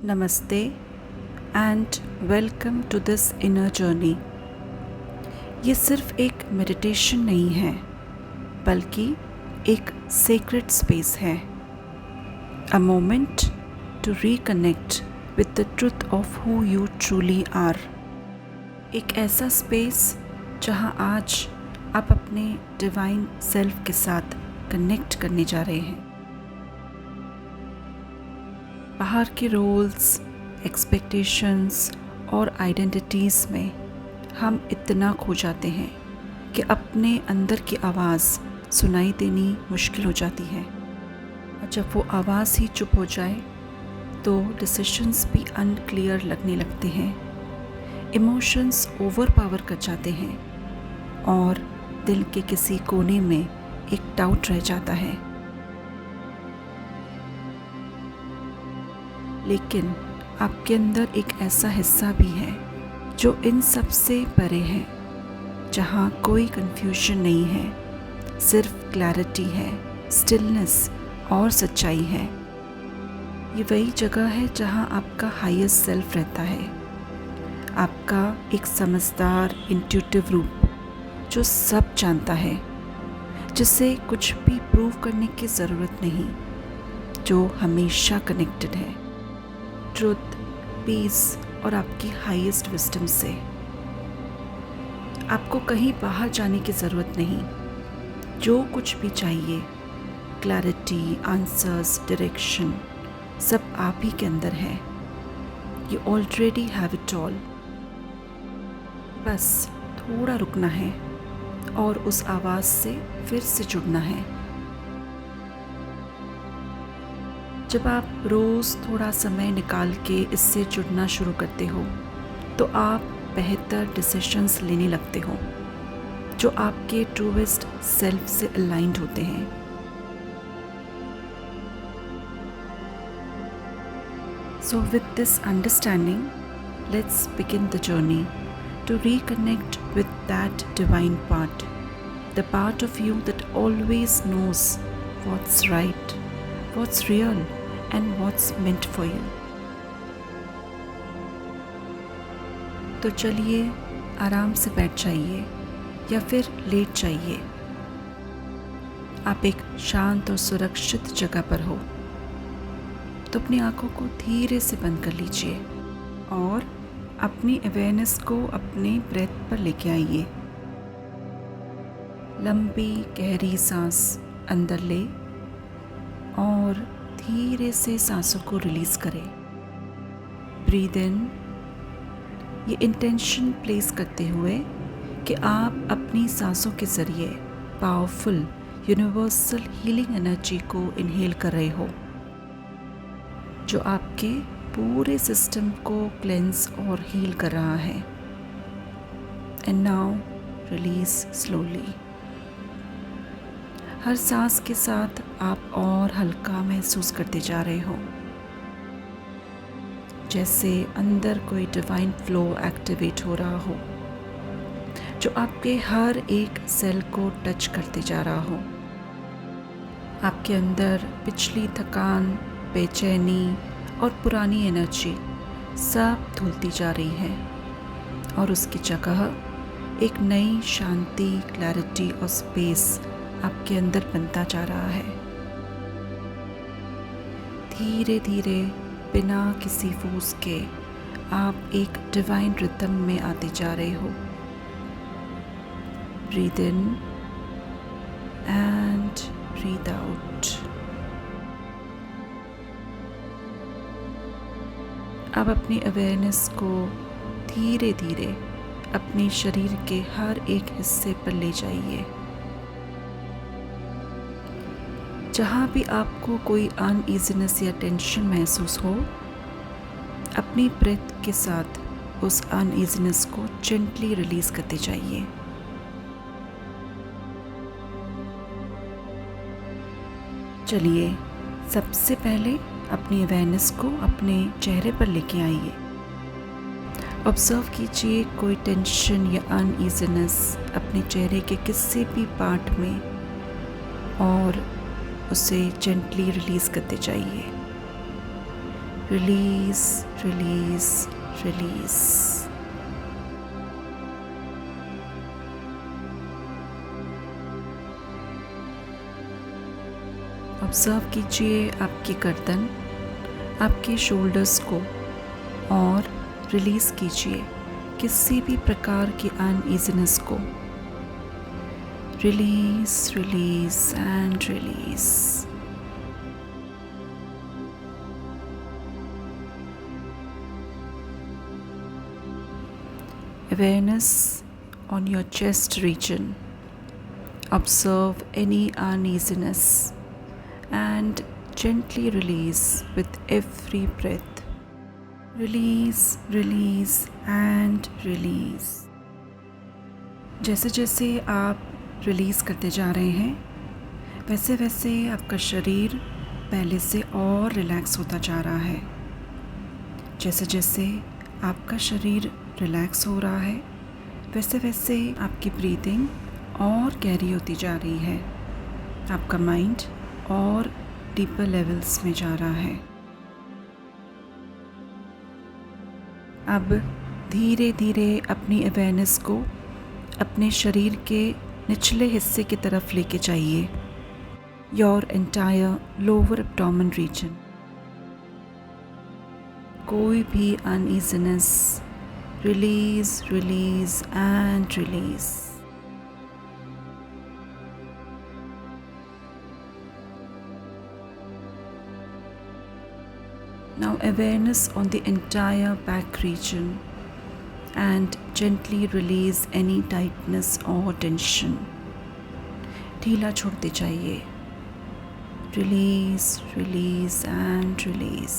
नमस्ते and welcome to this inner journey. ये सिर्फ एक मेडिटेशन नहीं है बल्कि एक सेक्रेड स्पेस है, a moment to reconnect with the truth of who you truly are. एक ऐसा स्पेस जहाँ आज आप अपने डिवाइन सेल्फ के साथ कनेक्ट करने जा रहे हैं। बाहर के रोल्स, एक्सपेक्टेशंस और आइडेंटिटीज़ में हम इतना खो जाते हैं कि अपने अंदर की आवाज़ सुनाई देनी मुश्किल हो जाती है। और जब वो आवाज़ ही चुप हो जाए तो डिसीशंस भी अनक्लियर लगने लगते हैं, इमोशंस ओवर पावर कर जाते हैं और दिल के किसी कोने में एक डाउट रह जाता है। लेकिन आपके अंदर एक ऐसा हिस्सा भी है जो इन सब से परे है, जहाँ कोई कन्फ्यूजन नहीं है, सिर्फ क्लैरिटी है, स्टिलनेस और सच्चाई है। ये वही जगह है जहाँ आपका हाईएस्ट सेल्फ रहता है, आपका एक समझदार इंट्यूटिव रूप जो सब जानता है, जिसे कुछ भी प्रूव करने की ज़रूरत नहीं, जो हमेशा कनेक्टेड है ट्रुथ, पीस और आपकी हाईएस्ट विजडम से। आपको कहीं बाहर जाने की ज़रूरत नहीं। जो कुछ भी चाहिए, क्लैरिटी, आंसर्स, डायरेक्शन, सब आप ही के अंदर है। You already have it all. बस थोड़ा रुकना है और उस आवाज़ से फिर से जुड़ना है। जब आप रोज़ थोड़ा समय निकाल के इससे जुड़ना शुरू करते हो तो आप बेहतर डिसीशंस लेने लगते हो जो आपके ट्रूएस्ट सेल्फ से अलाइंड होते हैं। So with this understanding, let's begin the journey to reconnect with that divine part, the part of you that always knows what's right, what's real and what's meant for you. तो चलिए आराम से बैठ जाइए या फिर लेट जाइए। आप एक शांत और सुरक्षित जगह पर हो तो अपनी आंखों को धीरे से बंद कर लीजिए और अपनी अवेयरनेस को अपने ब्रेथ पर लेके आइए। लंबी गहरी सांस अंदर ले और धीरे से सांसों को रिलीज़ करें। ब्रीद इन, ये इंटेंशन प्लेस करते हुए कि आप अपनी सांसों के ज़रिए पावरफुल यूनिवर्सल हीलिंग एनर्जी को इनहेल कर रहे हो जो आपके पूरे सिस्टम को क्लेंस और हील कर रहा है। And now release slowly. हर सांस के साथ आप और हल्का महसूस करते जा रहे हो, जैसे अंदर कोई डिवाइन फ्लो एक्टिवेट हो रहा हो जो आपके हर एक सेल को टच करते जा रहा हो। आपके अंदर पिछली थकान, बेचैनी और पुरानी एनर्जी सब धुलती जा रही है और उसकी जगह एक नई शांति, क्लैरिटी और स्पेस आपके अंदर बनता जा रहा है। धीरे धीरे बिना किसी फोर्स के आप एक डिवाइन रिदम में आते जा रहे हो। Breathe in and breathe out. अब अपनी अवेयरनेस को धीरे धीरे अपने शरीर के हर एक हिस्से पर ले जाइए। जहाँ भी आपको कोई अनईजीनेस या टेंशन महसूस हो, अपनी ब्रेथ के साथ उस अनईजीनेस को जेंटली रिलीज करते जाइए। चलिए सबसे पहले अपनी अवेयरनेस को अपने चेहरे पर लेके आइए। ऑब्जर्व कीजिए कोई टेंशन या अनईजीनेस अपने चेहरे के किसी भी पार्ट में और उसे जेंटली रिलीज़ करते जाइए। release, release, release. ऑब्जर्व कीजिए आपकी गर्दन, आपके शोल्डर्स को और रिलीज़ कीजिए किसी भी प्रकार की अनईजीनेस को. Release, release and release. Awareness on your chest region. Observe any uneasiness and gently release with every breath. Release, release and release. जैसे जैसे आप रिलीज़ करते जा रहे हैं वैसे वैसे आपका शरीर पहले से और रिलैक्स होता जा रहा है. जैसे जैसे आपका शरीर रिलैक्स हो रहा है वैसे वैसे आपकी ब्रीदिंग और गहरी होती जा रही है. आपका माइंड और डीपर लेवल्स में जा रहा है. अब धीरे धीरे अपनी अवेयरनेस को अपने शरीर के निचले हिस्से की तरफ लेके जाइए. Your entire lower abdomen region. कोई भी uneasiness, release, release and release. Now awareness on the entire back region and gently release any tightness or tension. ढीला छोड़ते जाइए. Release, release and release.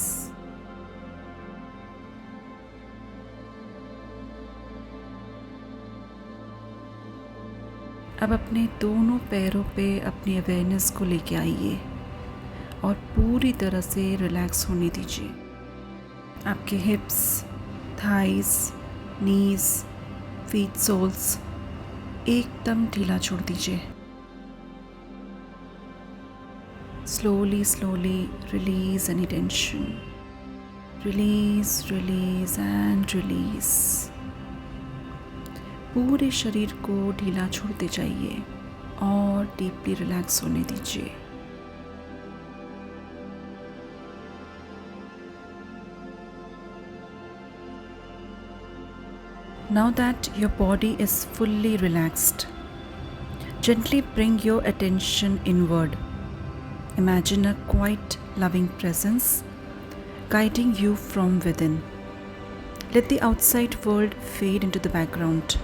अब अपने दोनों पैरों पे अपनी अवेयरनेस को लेके आइए और पूरी तरह से रिलैक्स होने दीजिए. आपके हिप्स, थाइस, नीज, फीट सोल्स एकदम ढीला छोड़ दीजिए. Slowly slowly release any tension. Release, release and release. पूरे शरीर को ढीला छोड़ते जाइए और डीपली रिलैक्स होने दीजिए. Now that your body is fully relaxed, gently bring your attention inward. Imagine a quiet, loving presence guiding you from within. Let the outside world fade into the background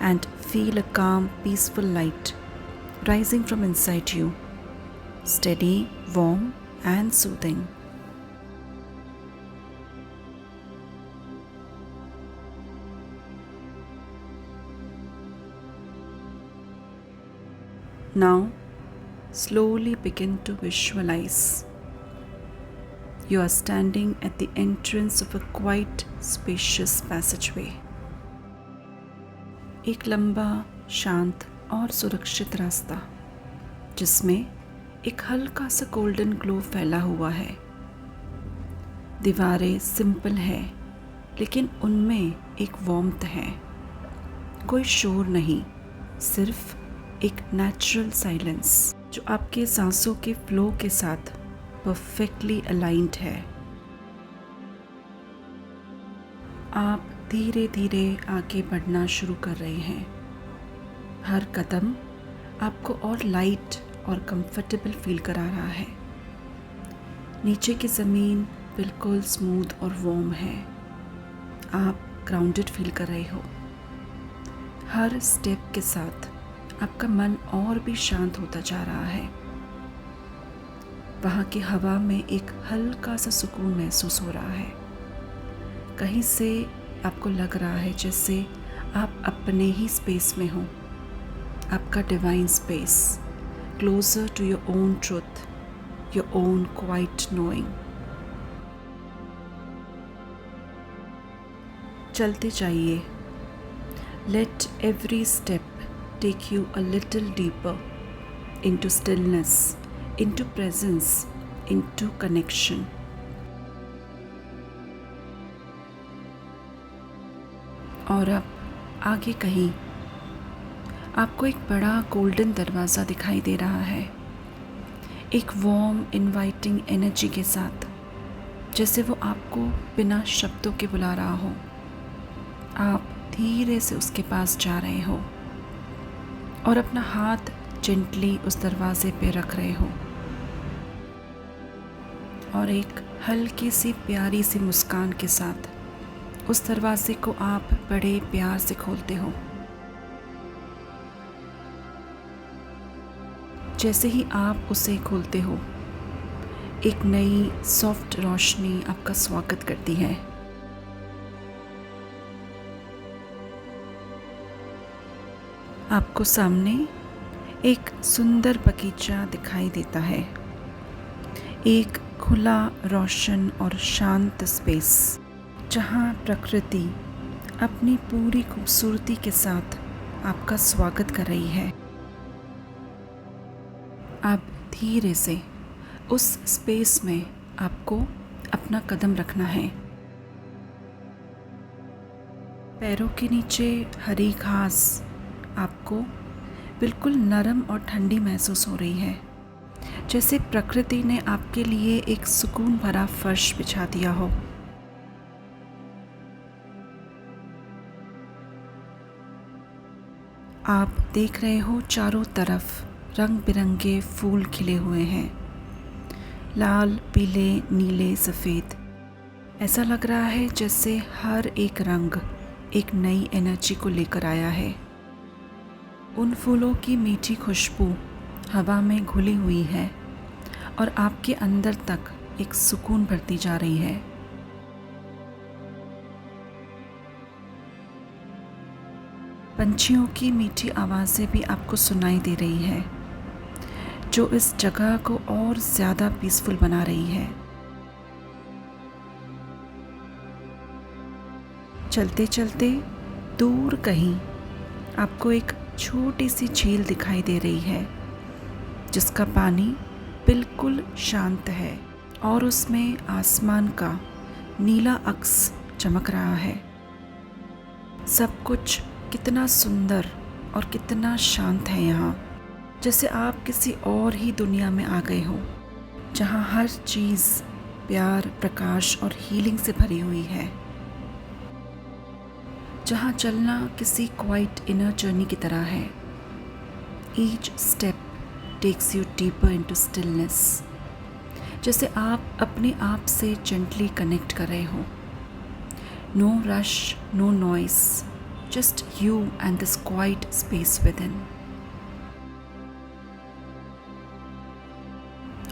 and feel a calm, peaceful light rising from inside you, steady, warm, and soothing. Now, slowly begin to visualize. You are standing at the entrance of a quite spacious passageway. एक लंबा, शांत और सुरक्षित रास्ता जिसमें एक हल्का सा गोल्डन ग्लो फैला हुआ है. दीवारें सिंपल है लेकिन उनमें एक वार्मथ है. कोई शोर नहीं, सिर्फ एक नेचुरल साइलेंस जो आपके सांसों के फ्लो के साथ परफेक्टली अलाइंड है. आप धीरे धीरे आगे बढ़ना शुरू कर रहे हैं. हर कदम आपको और लाइट और कंफर्टेबल फील करा रहा है. नीचे की ज़मीन बिल्कुल स्मूथ और वार्म है. आप ग्राउंडेड फील कर रहे हो. हर स्टेप के साथ आपका मन और भी शांत होता जा रहा है. वहाँ की हवा में एक हल्का सा सुकून महसूस हो रहा है. कहीं से आपको लग रहा है जैसे आप अपने ही स्पेस में हो. आपका divine space, closer to your own truth, your own quiet knowing. चलते जाइए. Let every step take you a little deeper into stillness, into presence, into connection. और अब आगे कहीं आपको एक बड़ा गोल्डन दरवाज़ा दिखाई दे रहा है, एक वार्म इनवाइटिंग एनर्जी के साथ, जैसे वो आपको बिना शब्दों के बुला रहा हो। आप धीरे से उसके पास जा रहे हो और अपना हाथ जेंटली उस दरवाजे पे रख रहे हो और एक हल्की सी प्यारी सी मुस्कान के साथ उस दरवाजे को आप बड़े प्यार से खोलते हो। जैसे ही आप उसे खोलते हो, एक नई सॉफ्ट रोशनी आपका स्वागत करती है। आपको सामने एक सुंदर बगीचा दिखाई देता है, एक खुला, रोशन और शांत स्पेस, जहाँ प्रकृति अपनी पूरी खूबसूरती के साथ आपका स्वागत कर रही है। अब धीरे से उस स्पेस में आपको अपना कदम रखना है। पैरों के नीचे हरी घास आपको बिल्कुल नरम और ठंडी महसूस हो रही है, जैसे प्रकृति ने आपके लिए एक सुकून भरा फर्श बिछा दिया हो। आप देख रहे हो चारों तरफ रंग बिरंगे फूल खिले हुए हैं, लाल, पीले, नीले, सफ़ेद। ऐसा लग रहा है जैसे हर एक रंग एक नई एनर्जी को लेकर आया है। उन फूलों की मीठी खुशबू हवा में घुली हुई है और आपके अंदर तक एक सुकून भरती जा रही है। पंछियों की मीठी आवाज़ें भी आपको सुनाई दे रही है, जो इस जगह को और ज़्यादा पीसफुल बना रही है। चलते चलते दूर कहीं आपको एक छोटी सी झील दिखाई दे रही है, जिसका पानी बिल्कुल शांत है और उसमें आसमान का नीला अक्स चमक रहा है। सब कुछ कितना सुंदर और कितना शांत है यहाँ, जैसे आप किसी और ही दुनिया में आ गए हो, जहाँ हर चीज़ प्यार, प्रकाश और हीलिंग से भरी हुई है, जहाँ चलना किसी क्वाइट इनर जर्नी की तरह है। Each step takes you deeper into stillness, जैसे आप अपने आप से जेंटली कनेक्ट कर रहे हो। No rush, no noise, just you and this quiet space within.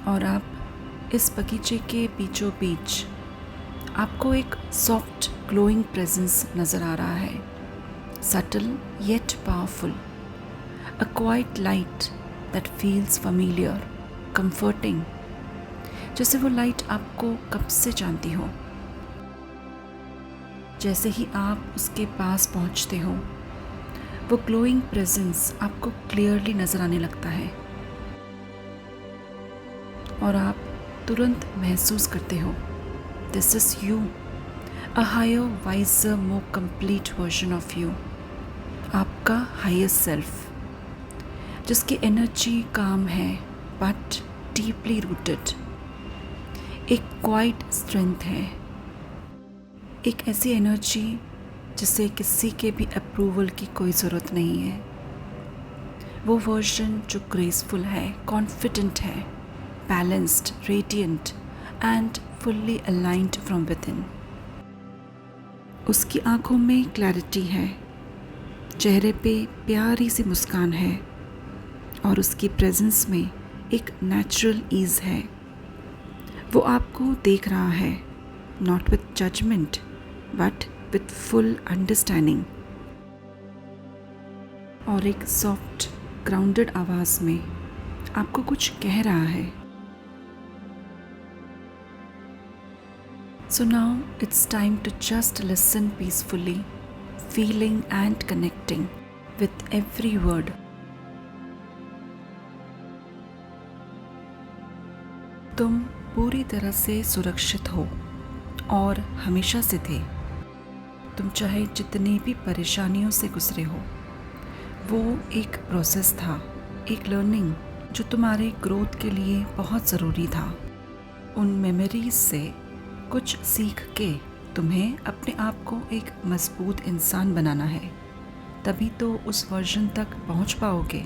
और आप इस बगीचे के बीचों बीच आपको एक सॉफ्ट ग्लोइंग प्रेजेंस नज़र आ रहा है, subtle yet powerful, a quite light that feels familiar, comforting, जैसे वो लाइट आपको कब से जानती हो। जैसे ही आप उसके पास पहुंचते हो, वो ग्लोइंग प्रेजेंस आपको क्लियरली नज़र आने लगता है और आप तुरंत महसूस करते हो, this is you, a higher, wiser, more complete version of you, आपका हायर सेल्फ, जिसकी एनर्जी काम है बट डीपली रूटेड, एक क्वाइट स्ट्रेंथ है, एक ऐसी एनर्जी जिसे किसी के भी अप्रूवल की कोई ज़रूरत नहीं है। वो वर्जन जो ग्रेसफुल है, कॉन्फिडेंट है, balanced, radiant and fully aligned from with in. उसकी आंखों में क्लैरिटी है, चेहरे पे प्यारी सी मुस्कान है और उसकी प्रेजेंस में एक नेचुरल ईज़ है। वो आपको देख रहा है, not with judgement but with full understanding, और एक सॉफ्ट ग्राउंडेड आवाज़ में आपको कुछ कह रहा है। So now it's time to just listen peacefully, feeling and connecting with every word. तुम पूरी तरह से सुरक्षित हो और हमेशा से थे। तुम चाहे जितनी भी परेशानियों से गुजरे हो, वो एक प्रोसेस था, एक लर्निंग जो तुम्हारे ग्रोथ के लिए बहुत ज़रूरी था। उन मेमोरीज से कुछ सीख के तुम्हें अपने आप को एक मजबूत इंसान बनाना है, तभी तो उस वर्जन तक पहुंच पाओगे।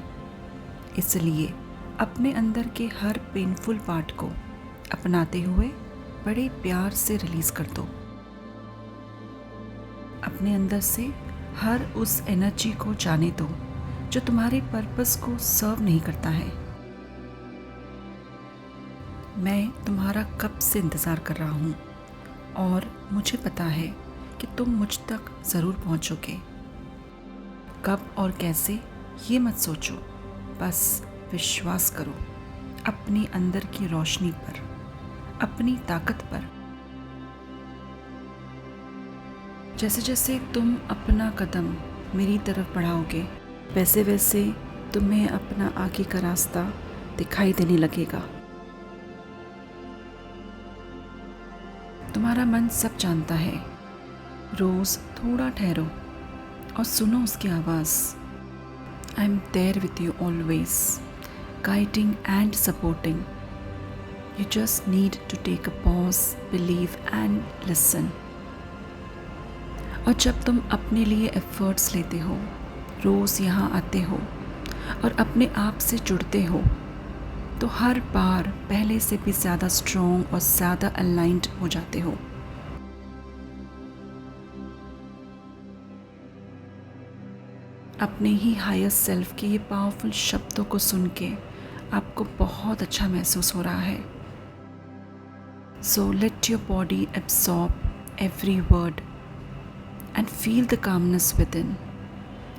इसलिए अपने अंदर के हर पेनफुल पार्ट को अपनाते हुए बड़े प्यार से रिलीज़ कर दो। अपने अंदर से हर उस एनर्जी को जाने दो जो तुम्हारे पर्पस को सर्व नहीं करता है। मैं तुम्हारा कब से इंतज़ार कर रहा हूँ और मुझे पता है कि तुम मुझ तक ज़रूर पहुँचोगे। कब और कैसे ये मत सोचो, बस विश्वास करो अपनी अंदर की रोशनी पर, अपनी ताकत पर। जैसे जैसे तुम अपना कदम मेरी तरफ बढ़ाओगे, वैसे वैसे तुम्हें अपना आगे का रास्ता दिखाई देने लगेगा। तुम्हारा मन सब जानता है। रोज़ थोड़ा ठहरो और सुनो उसकी आवाज़। I am there with you always, guiding and supporting. You just need to take a pause, believe and listen. और जब तुम अपने लिए एफर्ट्स लेते हो, रोज़ यहाँ आते हो और अपने आप से जुड़ते हो, तो हर बार पहले से भी ज़्यादा स्ट्रॉन्ग और ज़्यादा अलाइंड हो जाते हो। अपने ही हायर सेल्फ के ये पावरफुल शब्दों को सुन के आपको बहुत अच्छा महसूस हो रहा है। So let your body absorb every word and feel the calmness with in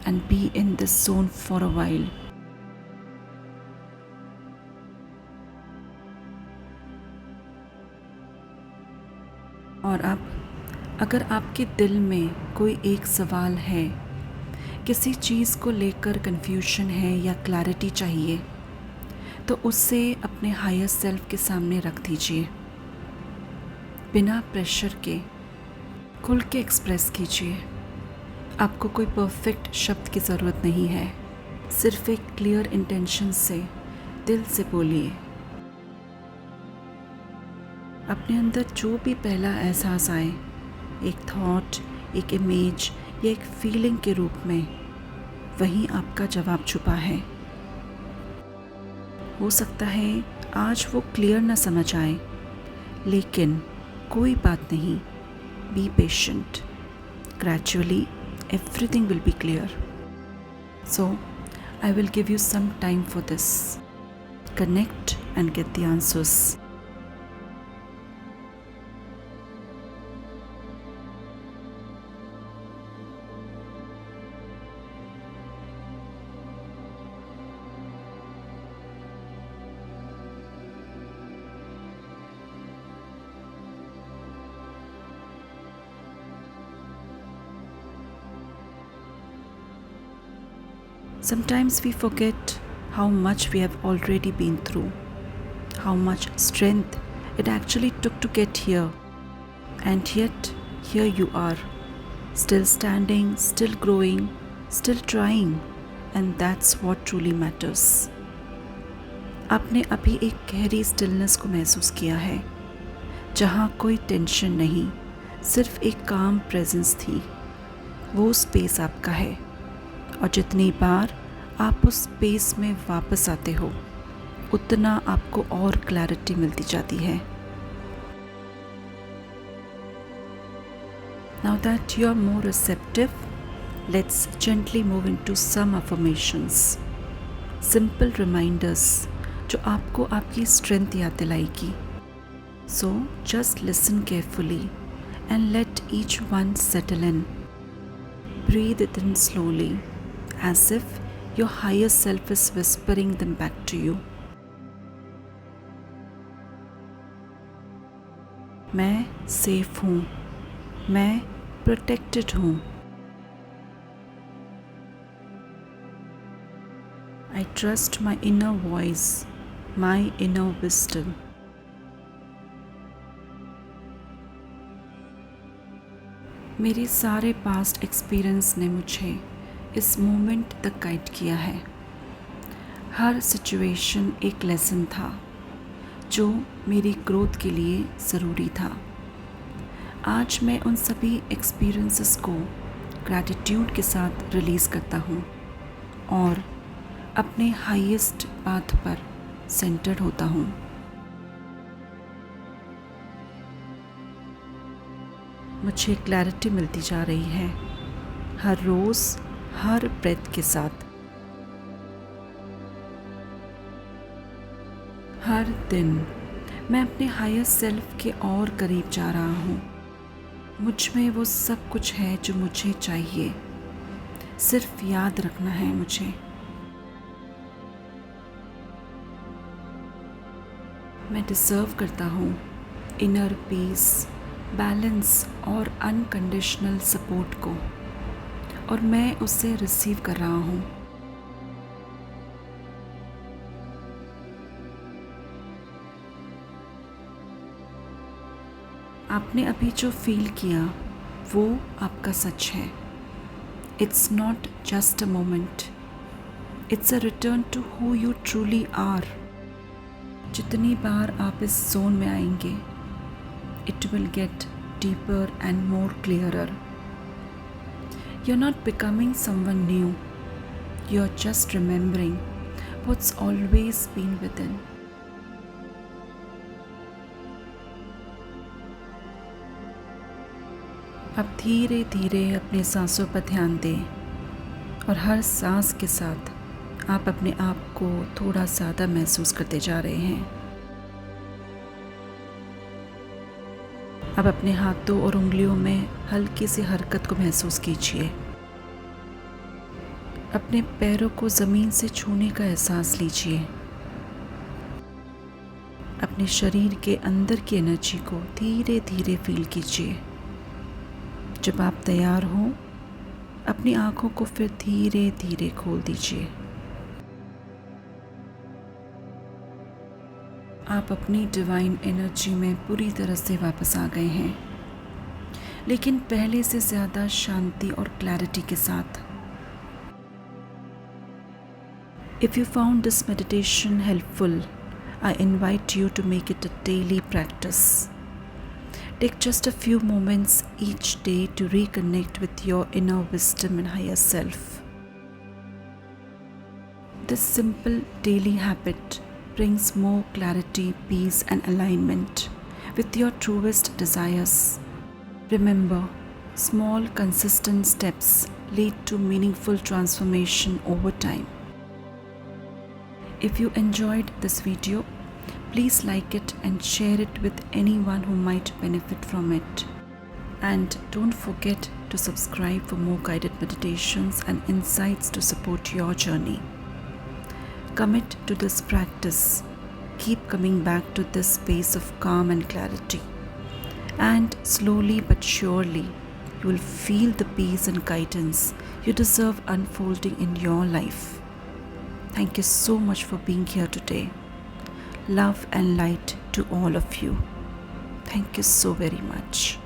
and be in this zone for a while. और अब अगर आपके दिल में कोई एक सवाल है, किसी चीज़ को लेकर कन्फ्यूजन है या क्लैरिटी चाहिए, तो उससे अपने हायर सेल्फ के सामने रख दीजिए। बिना प्रेशर के खुल के एक्सप्रेस कीजिए। आपको कोई परफेक्ट शब्द की ज़रूरत नहीं है, सिर्फ एक क्लियर इंटेंशन से दिल से बोलिए। अपने अंदर जो भी पहला एहसास आए, एक थॉट, एक इमेज या एक फीलिंग के रूप में, वहीं आपका जवाब छुपा है। हो सकता है आज वो क्लियर ना समझ आए, लेकिन कोई बात नहीं। Be patient, gradually everything will be clear. So I will give you some time for this. Connect and get the answers. Sometimes we forget how much we have already been through, how much strength it actually took to get here. And yet, here you are, still standing, still growing, still trying, and that's what truly matters. आपने अभी एक गहरी stillness को महसूस किया है, जहाँ कोई टेंशन नहीं, सिर्फ एक काम प्रेजेंस थी। वो स्पेस आपका है, और जितनी बार आप उस स्पेस में वापस आते हो, उतना आपको और क्लैरिटी मिलती जाती है। Now that you are more receptive, let's gently move into some affirmations. Simple reminders जो आपको आपकी स्ट्रेंथ याद दिलाएगी। So just listen carefully and let each one settle in. Breathe it in slowly, as if your higher self is whispering them back to you. मैं safe हूँ, मैं protected हूँ। I trust my inner voice, my inner wisdom. मेरे सारे past experience ने मुझे इस moment तक गाइड किया है। हर सिचुएशन एक लेसन था जो मेरी ग्रोथ के लिए ज़रूरी था। आज मैं उन सभी एक्सपीरियंसेस को ग्रैटिट्यूड के साथ रिलीज़ करता हूँ और अपने हाईएस्ट पाथ पर सेंटर्ड होता हूँ। मुझे क्लैरिटी मिलती जा रही है हर रोज़, हर ब्रेथ के साथ। हर दिन मैं अपने हाईएस्ट सेल्फ के और करीब जा रहा हूँ। मुझ में वो सब कुछ है जो मुझे चाहिए, सिर्फ याद रखना है मुझे। मैं डिज़र्व करता हूँ इनर पीस, बैलेंस और अनकंडीशनल सपोर्ट को, और मैं उसे रिसीव कर रहा हूँ। आपने अभी जो फील किया वो आपका सच है। It's not just a moment, it's a return to who you truly are. जितनी बार आप इस जोन में आएंगे, it will get deeper and more clearer. You are not becoming someone new, you are just remembering what's always been with in. अब धीरे धीरे अपने सांसों पर ध्यान दें और हर सांस के साथ आप अपने आप को थोड़ा ज़्यादा महसूस करते जा रहे हैं। अब अपने हाथों और उंगलियों में हल्की सी हरकत को महसूस कीजिए। अपने पैरों को ज़मीन से छूने का एहसास लीजिए। अपने शरीर के अंदर की एनर्जी को धीरे धीरे फील कीजिए। जब आप तैयार हों, अपनी आँखों को फिर धीरे धीरे खोल दीजिए। आप अपनी डिवाइन एनर्जी में पूरी तरह से वापस आ गए हैं, लेकिन पहले से ज़्यादा शांति और क्लैरिटी के साथ। If you found this meditation helpful, I invite you to make it a daily practice. Take just a few moments each day to reconnect with your inner wisdom and higher self. This simple daily habit brings more clarity, peace, and alignment with your truest desires. Remember, small, consistent steps lead to meaningful transformation over time. If you enjoyed this video, please like it and share it with anyone who might benefit from it. And don't forget to subscribe for more guided meditations and insights to support your journey. Commit to this practice. Keep coming back to this space of calm and clarity. And slowly but surely, you will feel the peace and guidance you deserve unfolding in your life. Thank you so much for being here today. Love and light to all of you. Thank you so very much.